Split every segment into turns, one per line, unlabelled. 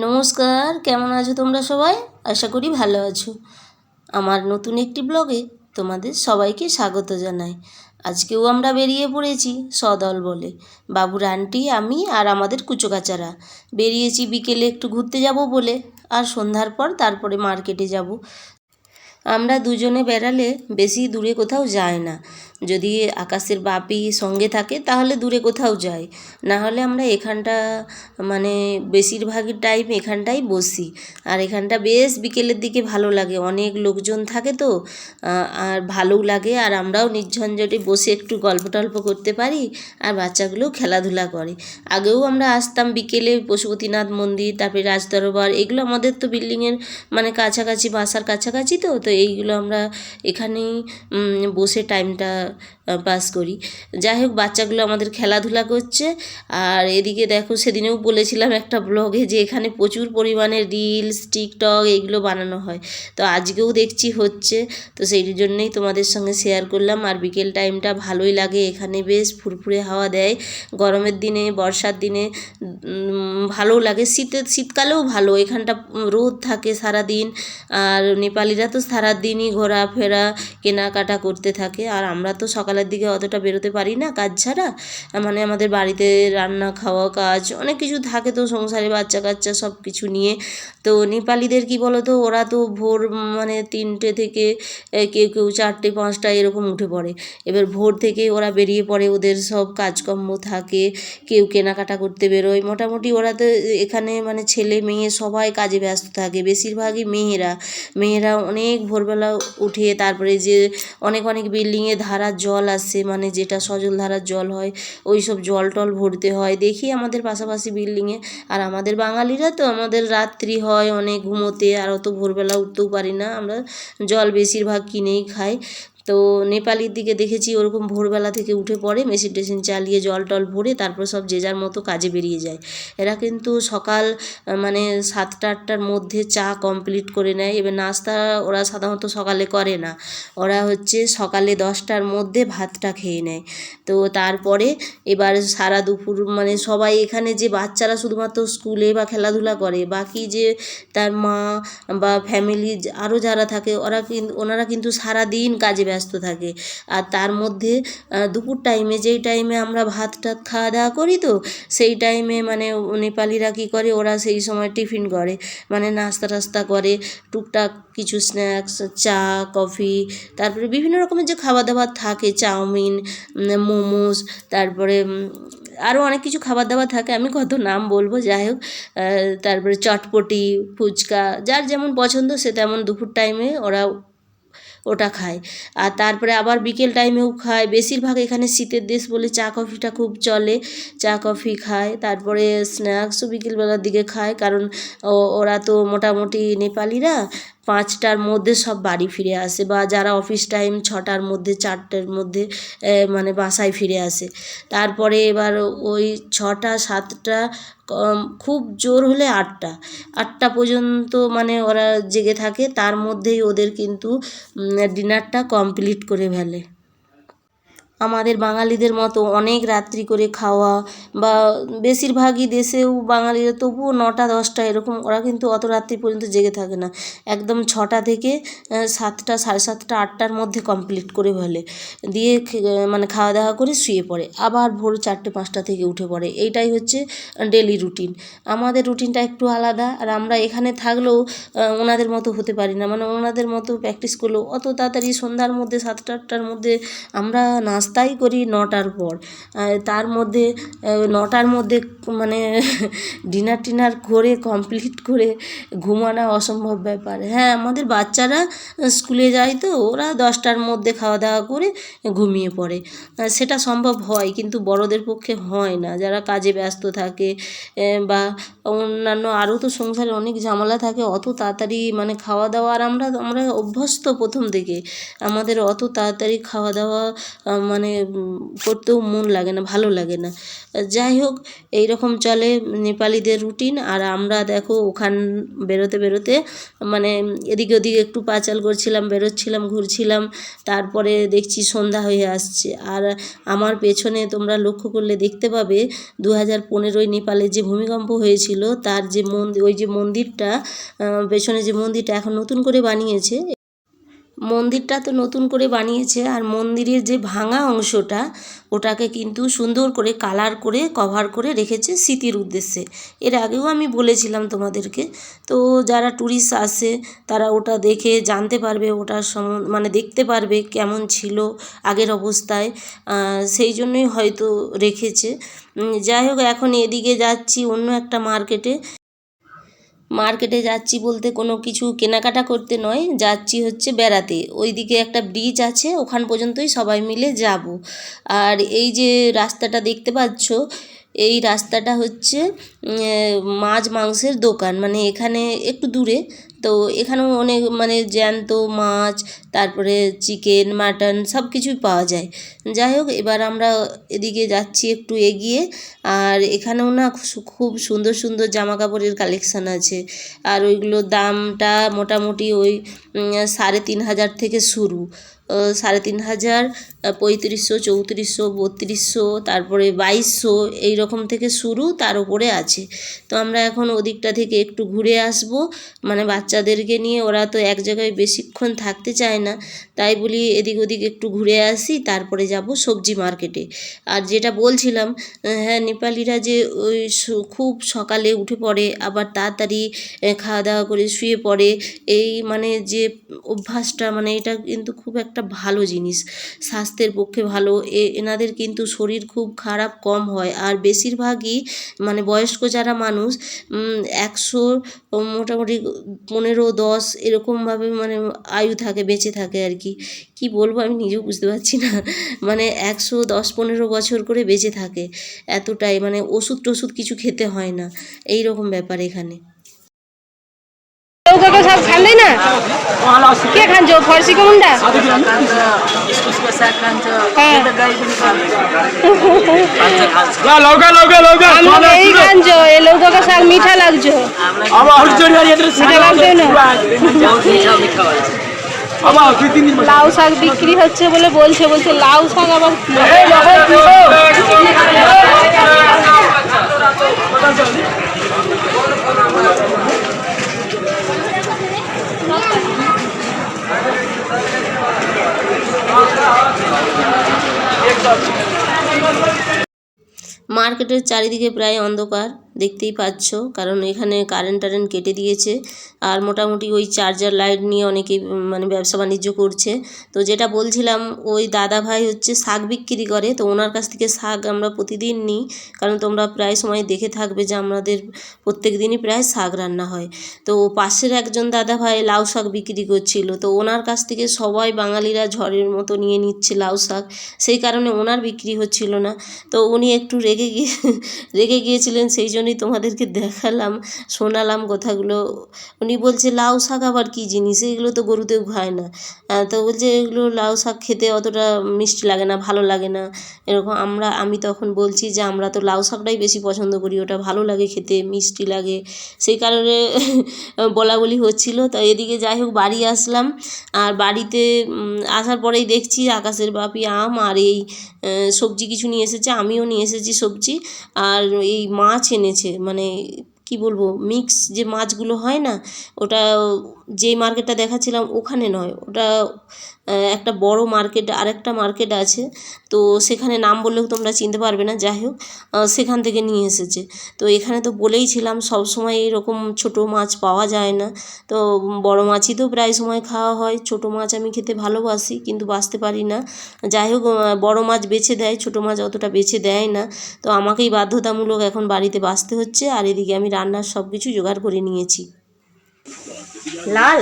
নমস্কার, কেমন আছো তোমরা সবাই? আশা করি ভালো আছো। আমার নতুন একটি ব্লগে তোমাদের সবাইকে স্বাগত জানাই। আজকেও আমরা বেরিয়ে পড়েছি সদল বলে। বাবুর আন্টি, আমি আর আমাদের কুচোকাচারা বেরিয়েছি বিকেলে একটু ঘুরতে যাব বলে, আর সন্ধ্যার পর তারপরে মার্কেটে যাব। আমরা দুজনে বেড়ালে বেশি দূরে কোথাও যায় না। যদি আকাশের বাপি সঙ্গে থাকে তাহলে দূরে কোথাও যাই, না হলে আমরা এখানটা মানে বেশিরভাগই টাইম এখানটাই বসি। আর এখানটা বেশ বিকেলের দিকে ভালো লাগে, অনেক লোকজন থাকে তো আর ভালোও লাগে। আর আমরাও নির্ঝঞ্ঝটে বসে একটু গল্প টল্প করতে পারি, আর বাচ্চাগুলোও খেলাধুলা করে। আগেও আমরা আসতাম বিকেলে পশুপতিনাথ মন্দির, তারপরে রাজদরবার, এগুলো আমাদের তো বিল্ডিংয়ের মানে কাছাকাছি, বাসার কাছাকাছি তো তো এইগুলো আমরা এখানেই বসে টাইমটা পাস করি। যাই হোক, বাচ্চাগুলো আমাদের খেলাধুলা করছে। আর এদিকে দেখো, সেদিনেও বলেছিলাম একটা ব্লগে যে এখানে প্রচুর পরিমাণে রিলস, টিকটক এইগুলো বানানো হয়, তো আজকেও দেখছি হচ্ছে। তো সেই জন্যই তোমাদের সঙ্গে শেয়ার করলাম। আর বিকেল টাইমটা ভালোই লাগে, এখানে বেশ ফুরফুরে হাওয়া দেয়। গরমের দিনে, বর্ষার দিনে ভালোও লাগে, শীতকালেও ভালো। এখানটা রোদ থাকে সারাদিন, আর নেপালিরা তো সারাদিনই ঘোরাফেরা কেনাকাটা করতে থাকে। আর আমরা তো সকালের দিকে অতটা বেরোতে পারি না কাজ ছাড়া, মানে আমাদের বাড়িতে রান্না খাওয়া কাজ অনেক কিছু থাকে, তো সংসারে বাচ্চা কাচ্চা সব কিছু নিয়ে। তো নেপালিদের কি বলো তো, ওরা তো ভোর মানে 3টে থেকে কেউ কেউ 4টে 5টা এরকম উঠে পড়ে। এবার ভোর থেকে ওরা বেরিয়ে পড়ে, ওদের সব কাজকর্ম থাকে, কেউ কেনাকাটা করতে বেরোয়। মোটামুটি ওরা তো এখানে মানে ছেলে মেয়ে সবাই কাজে ব্যস্ত থাকে, বেশিরভাগই মেয়েরা অনেক ভোরবেলা উঠে তারপরে যে অনেক অনেক বিল্ডিংয়ে ধারার জল আসে, মানে যেটা সজল ধারার জল হয়, ওই সব জল টল ভরতে হয় দেখি আমাদের পাশাপাশি বিল্ডিংয়ে। আর আমাদের বাঙালিরা তো আমাদের রাত্রি হয় অনেক ঘুমোতে, আর অত ভোরবেলা উঠতেও পারি না, আমরা জল বেশিরভাগ কিনেই খাই। তো নেপালির দিকে দেখেছি ওরকম ভোরবেলা থেকে উঠে পড়ে, মেশিন টেশিন চালিয়ে জল টল ভরে তারপর সব যে যার মতো কাজে বেরিয়ে যায়। এরা কিন্তু সকাল মানে 7টা 8টার মধ্যে চা কমপ্লিট করে নেয়। এবার নাস্তা ওরা সাধারণত সকালে করে না, ওরা হচ্ছে সকালে 10টার মধ্যে ভাতটা খেয়ে নেয়। তো তারপরে এবার সারা দুপুর মানে সবাই এখানে যে বাচ্চারা শুধুমাত্র স্কুলে বা খেলাধুলা করে, বাকি যে তার মা বা ফ্যামিলি আরও যারা থাকে ওনারা কিন্তু সারাদিন কাজে ব্যস্ত থাকে। আর তার মধ্যে দুপুর টাইমে, যেই টাইমে আমরা ভাত টাত খাওয়া দাওয়া করি, তো সেই টাইমে মানে নেপালিরা কী করে, ওরা সেই সময় টিফিন করে, মানে নাস্তা টাস্তা করে, টুকটাক কিছু স্ন্যাক্স, চা কফি, তারপরে বিভিন্ন রকমের যে খাবার দাবার থাকে, চাউমিন, মোমোস, তারপরে আরও অনেক কিছু খাবার দাবার থাকে, আমি কত নাম বলবো। যাই হোক, তারপরে চটপটি, ফুচকা, যার যেমন পছন্দ সে তেমন দুপুর টাইমে ওরা ওটা খায়। আর তারপরে আবার বিকেল টাইমেও খায়। বেশিরভাগ এখানে শীতের দেশ বলে চা কফিটা খুব চলে, চা কফি খায়। তারপরে স্ন্যাক্সও বিকেলবেলার দিকে খায়, কারণ ওরা তো মোটামুটি নেপালিরা 5টার মধ্যে সব বাড়ি ফিরে আসে, বা যারা অফিস টাইম 6টার মধ্যে 4টের মধ্যে মানে বাসায় ফিরে আসে। তারপরে এবার ওই 6টা 7টা খুব জোর হলে 8টা পর্যন্ত মানে ওরা জেগে থাকে, তার মধ্যেই ওদের কিন্তু ডিনারটা কমপ্লিট করে ফেলে। আমাদের বাঙালিদের মতো অনেক রাত্রি করে খাওয়া, বা বেশিরভাগই দেশেও বাঙালিরা তবুও 9টা 10টা এরকম, ওরা কিন্তু অত রাত্রি পর্যন্ত জেগে থাকে না, একদম 6টা থেকে 7টা 7:30 8টার মধ্যে কমপ্লিট করে ফেলে, দিয়ে মানে খাওয়া দাওয়া করে শুয়ে পড়ে, আবার ভোর 4টে 5টা থেকে উঠে পড়ে। এইটাই হচ্ছে ডেলি রুটিন। আমাদের রুটিনটা একটু আলাদা, আর আমরা এখানে থাকলেও ওনাদের মতো হতে পারি না, মানে ওনাদের মতো প্র্যাকটিস করলেও অত তাড়াতাড়ি সন্ধ্যার মধ্যে 7টা 8টার মধ্যে আমরা নাস্তাই করি 9টার পর, তার মধ্যে 9টার মধ্যে মানে ডিনার টিনার করে কমপ্লিট করে ঘুমানো অসম্ভব ব্যাপার। হ্যাঁ, আমাদের বাচ্চারা স্কুলে যায়, তো ওরা 10টার মধ্যে খাওয়া দাওয়া করে ঘুমিয়ে পড়ে, সেটা সম্ভব হয়, কিন্তু বড়দের পক্ষে হয় না, যারা কাজে ব্যস্ত থাকে বা অন্যান্য আরও তো সংসারে অনেক ঝামেলা থাকে, অত তাড়াতাড়ি মানে খাওয়া দাওয়া। আর আমরা অভ্যস্ত প্রথম থেকে, আমাদের অত তাড়াতাড়ি খাওয়া দাওয়া মানে করতেও মন লাগে না, ভালো লাগে না। যাই হোক, এই রকম চলে নেপালিদের রুটিন। আর আমরা দেখো ওখান বেরোতে বেরোতে মানে এদিকে ওদিকে একটু পাচাল করছিলাম, বেরোচ্ছিলাম, ঘুরছিলাম। তারপরে দেখছি সন্ধ্যা হয়ে আসছে। আর আমার পেছনে তোমরা লক্ষ্য করলে দেখতে পাবে 2015 নেপালে যে ভূমিকম্প হয়েছিল তার যে ওই যে মন্দিরটা, পেছনে যে মন্দিরটা এখন নতুন করে বানিয়েছে, মন্দিরটা তো নতুন করে বানিয়েছে। আর মন্দিরের যে ভাঙা অংশটা ওটাকে কিন্তু সুন্দর করে কালার করে কভার করে রেখেছে স্মৃতির উদ্দেশ্যে। এর আগেও আমি বলেছিলাম তোমাদেরকে। তো যারা ট্যুরিস্ট আসে তারা ওটা দেখে জানতে পারবে, ওটার মানে দেখতে পারবে কেমন ছিল আগের অবস্থায়, সেই জন্যই হয়তো রেখেছে। যাই হোক, এখন এদিকে যাচ্ছি অন্য একটা মার্কেটে যাচ্ছি বলতে কোনো কিছু কেনাকাটা করতে নয়, যাচ্ছি হচ্ছে বেড়াতে। ওইদিকে একটা ব্রিজ আছে, ওখান পর্যন্তই সবাই মিলে যাব। আর এই যে রাস্তাটা দেখতে পাচ্ছ, এই রাস্তাটা হচ্ছে মাছ মাংসের দোকান, মানে এখানে একটু দূরে। তো এখানেও অনেক মানে জ্যান্ত মাছ, তারপরে চিকেন, মাটন সব কিছুই পাওয়া যায়। যাই হোক, এবার আমরা এদিকে যাচ্ছি একটু এগিয়ে। আর এখানেও না খুব সুন্দর সুন্দর জামা কাপড়ের কালেকশান আছে। আর ওইগুলোর দামটা মোটামুটি ওই 3,500 থেকে শুরু। 3,500, 3500, 3400, 3200, তারপরে 2200, এই রকম থেকে শুরু, তার উপরে আছে। তো আমরা এখন ওদিকটা থেকে একটু ঘুরে আসব, মানে বাচ্চাদেরকে নিয়ে। ওরা তো এক জায়গায় বেশিক্ষণ থাকতে চায় না, তাই বলি এদিক ওদিক একটু ঘুরে আসি, তারপরে যাব সবজি মার্কেটে। আর যেটা বলছিলাম, হ্যাঁ, নেপালিরা যে ওই খুব সকালে উঠে পড়ে, আবার তাড়াতাড়ি খাওয়া দাওয়া করে শুয়ে পড়ে, এই মানে যে অভ্যাসটা, মানে এটা কিন্তু খুব একটা ভালো জিনিস, স্বাস্থ্যের পক্ষে ভালো। এনাদের কিন্তু শরীর খুব খারাপ কম হয়। আর বেশিরভাগই মানে বয়স্ক যারা মানুষ 100 মোটামুটি 15-10 এরকমভাবে মানে আয়ু থাকে, বেঁচে থাকে আর কি। কী বলবো আমি নিজেও বুঝতে পারছি না, মানে 110-15 বছর করে বেঁচে থাকে, এতটাই মানে ওষুধ টষুধ কিছু খেতে হয় না, এই রকম ব্যাপার এখানে।
लौका साग खाँदैन के खान्छ फर्सीको मुन्टा हामी यही खान्छ ए लौकाको साग मिठा लाग्छ मिठा लाग्दैन লাউ শাক বিক্রি হচ্ছে বলে বলছে লাউ শাক আবার
মার্কেটের চারিদিকে প্রায় অন্ধকার, দেখতেই পাচ্ছ, কারণ এখানে কারেন্ট কেটে দিয়েছে। আর মোটামুটি ওই চার্জার লাইট নিয়ে অনেকে মানে ব্যবসা বাণিজ্য করছে। তো যেটা বলছিলাম, ওই দাদা ভাই হচ্ছে শাক বিক্রি করে, তো ওনার কাছ থেকে শাক আমরা প্রতিদিন নিই, কারণ তোমরা প্রায় সময় দেখে থাকবে যে আমাদের প্রত্যেক দিনই প্রায় শাক রান্না হয়। তো পাশের একজন দাদা ভাই লাউ শাক বিক্রি করছিল, তো ওনার কাছ থেকে সবাই বাঙালিরা ঝড়ের মতো নিয়ে নিচ্ছে লাউ শাক, সেই কারণে ওনার বিক্রি হচ্ছিল না। তো উনি একটু রেগে গিয়েছিলেন, সেই জন্যই তোমাদেরকে দেখালাম, শোনালাম কথাগুলো। উনি বলছে লাউ শাক আবার কী জিনিস, এগুলো তো গরুতেও খায় না। তো বলছে এগুলো লাউ শাক খেতে অতটা মিষ্টি লাগে না, ভালো লাগে না, এরকম। আমি তখন বলছি যে আমরা তো লাউ শাকটাই বেশি পছন্দ করি, ওটা ভালো লাগে খেতে, মিষ্টি লাগে, সেই কারণে বলা বলি হচ্ছিল। তো এদিকে যাই হোক বাড়ি আসলাম। আর বাড়িতে আসার পরেই দেখছি আকাশের বাপি আম আর এই সবজি কিছু নিয়ে এসেছে, আমিও নিয়ে এসেছি সবজি। আর এই মাছ এনেছে, মানে কি বলবো, মিক্স যে মাছগুলো হয় না, ওটা যেই মার্কেটটা দেখাচ্ছিলাম ওখানে নয়, ওটা একটা বড় মার্কেট, আরেকটা মার্কেট আছে, তো সেখানে নাম বললেও তোমরা চিনতে পারবে না। যাই হোক, সেখান থেকে নিয়ে এসেছে। তো এখানে তো বলেইছিলাম সবসময় এরকম ছোটো মাছ পাওয়া যায় না, তো বড় মাছই তো প্রায় সময় খাওয়া হয়। ছোটো মাছ আমি খেতে ভালোবাসি, কিন্তু বাছতে পারি না। যাই হোক, বড় মাছ বেছে দেয়, ছোটো মাছ অতটা বেছে দেয় না, তো আমাকেই বাধ্যতামূলক এখন বাড়িতে বাছতে হচ্ছে। আর এদিকে আমি রান্নার সব কিছু জোগাড় করে নিয়েছি। লাল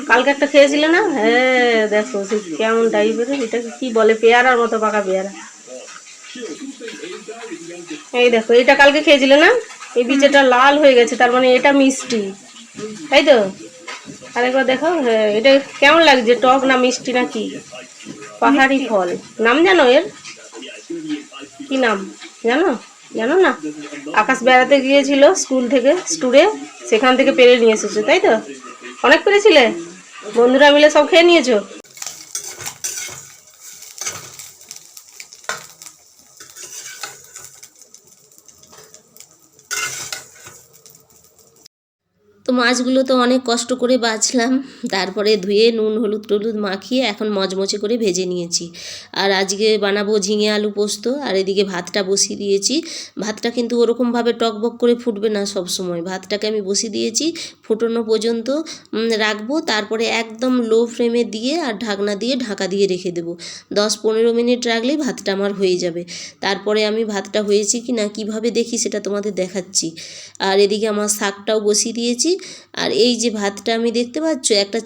কালকে একটা খেয়েছিলে না? হ্যাঁ, দেখো সে কেমন টাইপের, এটাকে কি বলে, পেয়ারার মতো পাকা পেয়ারা। এই দেখো, এটা কালকে খেয়েছিলে না, এই বিচেটা লাল হয়ে গেছে, তার মানে এটা মিষ্টি, তাই তো? আরেকবার দেখো, হ্যাঁ, এটা কেমন লাগছে, টক না মিষ্টি না কি?
পাহাড়ি ফল, নাম জানো এর? কি নাম জানো? জানো না? আকাশ বেড়াতে গিয়েছিল স্কুল থেকে, স্টুডে, সেখান থেকে পেরে নিয়ে এসেছো, তাই তো? অনেক পেরেছিলে? বন্ধুরা মিলে সব খেয়ে নিয়েছো?
তো মাছগুলো তো অনেক কষ্ট করে বাছলাম, তারপরে ধুয়ে নুন হলুদ টলুদ মাখিয়ে এখন মচমচে করে ভেজে নিয়েছি। আর আজকে বানাবো ঝিঙে আলু পোস্ত, আর এদিকে ভাতটা বসিয়ে দিয়েছি। ভাতটা কিন্তু ওরকমভাবে টকবক করে ফুটবে না সব সময়, ভাতটাকে আমি বসিয়ে দিয়েছি ফোটানো পর্যন্ত রাখবো, তারপরে একদম লো ফ্লেমে দিয়ে আর ঢাকনা দিয়ে ঢাকা দিয়ে রেখে দেবো। 10-15 মিনিট রাখলেই ভাতটা আমার হয়ে যাবে। তারপরে আমি ভাতটা হয়েছে কি না কীভাবে দেখি সেটা তোমাদের দেখাচ্ছি। আর এদিকে আমার শাকটাও বসিয়ে দিয়েছি। আর এই যে ভাতটা আমি দেখতে পাচ্ছ, একটা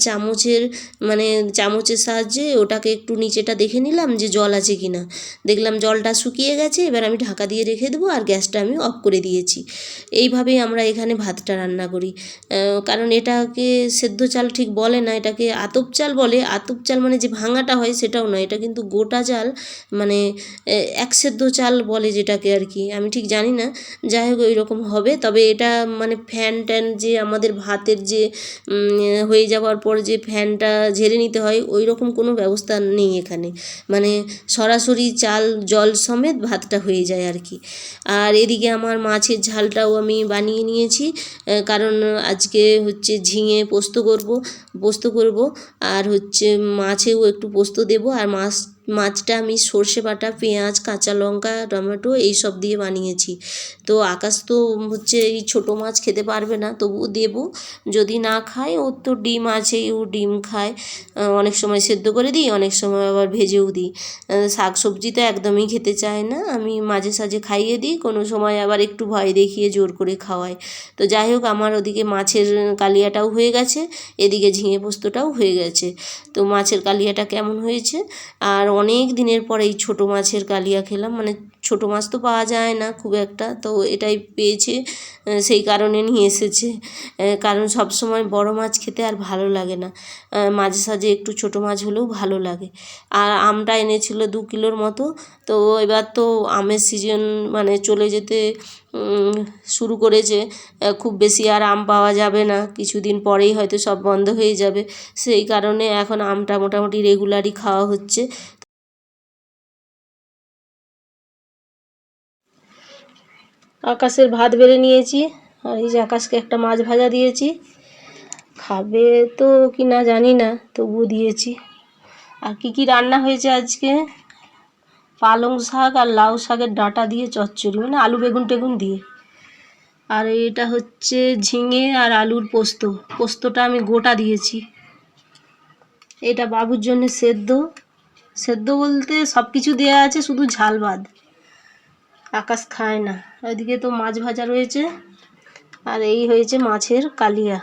চামচের সাহায্যে ওটাকে একটু নিচেটা দেখে নিলাম যে জল আছে কি না, দেখলাম জলটা শুকিয়ে গেছে। এবার আমি ঢাকা দিয়ে রেখে দেবো আর গ্যাসটা আমি অফ করে দিয়েছি। এইভাবেই আমরা এখানে ভাতটা রান্না করি, কারণ এটাকে সেদ্ধ চাল ঠিক বলে না, এটাকে আতপ চাল বলে। আতপ চাল মানে যে ভাঙাটা হয় সেটাও নয়, এটা কিন্তু গোটা চাল, মানে এক সেদ্ধ চাল বলে যেটাকে আর কি, আমি ঠিক জানি না, যাই হোক ওই রকম হবে। তবে এটা মানে ফ্যান ট্যান যে আমাদের ভাতের যে হয়ে যাওয়ার পর যে ফ্যানটা ঝেড়ে নিতে হয়, ওই রকম কোনো ব্যবস্থা নেই এখানে, মানে সরাসরি চাল জল সমেত ভাতটা হয়ে যায় আর কি। আর এদিকে আমার মাছের ঝালটাও আমি বানিয়ে নিয়েছি, কারণ আজকে হচ্ছে ঝিঙে পোস্ত করব আর হচ্ছে মাছেও একটু পোস্ত দেবো। আর মাছটা আমি সর্ষে বাটা, পেঁয়াজ, কাঁচা লঙ্কা, টমেটো এইসব দিয়ে বানিয়েছি। তো আকাশ তো হচ্ছে এই ছোটো মাছ খেতে পারবে না, তবুও দেবো, যদি না খায়, ওর তো ডিম আছেই, ও ডিম খায়। অনেক সময় সেদ্ধ করে দিই, অনেক সময় আবার ভেজেও দিই। শাক সবজি তো একদমই খেতে চায় না, আমি মাঝে সাঝে খাইয়ে দিই, কোনো সময় আবার একটু ভয় দেখিয়ে জোর করে খাওয়াই। তো যাই হোক, আমার ওদিকে মাছের কালিয়াটাও হয়ে গেছে, এদিকে ঝিঙে পোস্তটাও হয়ে গেছে। তো মাছের কালিয়াটা কেমন হয়েছে, আর অনেক দিনের পর এই ছোটো মাছের কালিয়া খেলাম, মানে ছোটো মাছ তো পাওয়া যায় না খুব একটা, তো এটাই পেয়েছে, সেই কারণে নিয়ে এসেছে। কারণ সব সময় বড় মাছ খেতে আর ভালো লাগে না, মাঝে সাঝে একটু ছোটো মাছ হলেও ভালো লাগে। আর আমটা এনেছিল 2 কিলোর মতো। তো এবার তো আমের সিজন মানে চলে যেতে শুরু করেছে, খুব বেশি আর আম পাওয়া যাবে না, কিছুদিন পরেই হয়তো সব বন্ধ হয়ে যাবে। সেই কারণে এখন আমটা মোটামুটি রেগুলারই খাওয়া হচ্ছে।
আকাশের ভাত বেড়ে নিয়েছি, আর এই যে আকাশকে একটা মাছ ভাজা দিয়েছি, খাবে তো কি না জানি না, তবুও দিয়েছি। আর কি রান্না হয়েছে আজকে, পালং শাক আর লাউ শাকের ডাঁটা দিয়ে চচ্চড়ি, মানে আলু বেগুন টেগুন দিয়ে। আর এটা হচ্ছে ঝিঙে আর আলুর পোস্তটা আমি গোটা দিয়েছি। এটা বাবুর জন্য সেদ্ধ বলতে সব কিছু দেওয়া আছে, শুধু ঝাল বাদ, আকাশ খায় না। ওইদিকে তো মাছ ভাজা রয়েছে, আর এই হয়েছে মাছের কালিয়া,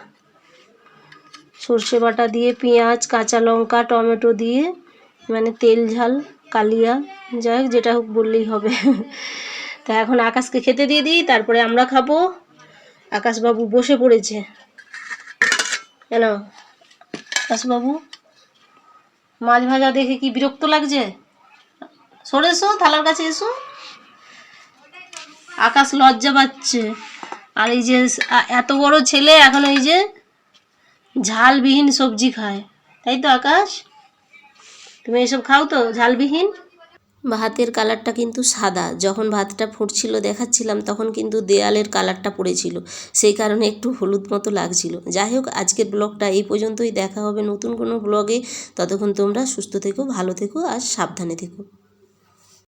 সর্ষে বাটা দিয়ে, পেঁয়াজ, কাঁচা লঙ্কা, টমেটো দিয়ে, মানে তেল ঝাল কালিয়া, যাই হোক যেটা হোক বললেই হবে। তা এখন আকাশকে খেতে দিয়ে দিই, তারপরে আমরা খাবো। আকাশবাবু বসে পড়েছে, কেন আকাশবাবু? মাছ ভাজা দেখে কি বিরক্ত লাগছে? সরে এসো, থালার কাছে এসো। আকাশ লজ্জা পাচ্ছে, আর এই যে এত বড় ছেলে এখন এই যে ঝালবিহীন সবজি খায়, তাই তো আকাশ? তুমি এসব খাও তো ঝালবিহীন?
ভাতের কালারটা কিন্তু সাদা, যখন ভাতটা ফুটছিল দেখাচ্ছিলাম তখন কিন্তু দেয়ালের কালারটা পড়েছিল, সেই কারণে একটু হলুদ মতো লাগছিল। যাই হোক, আজকের ব্লগটা এই পর্যন্তই, দেখা হবে নতুন কোনো ব্লগে। ততক্ষণ তোমরা সুস্থ থেকো, ভালো থেকো আর সাবধানে থেকো।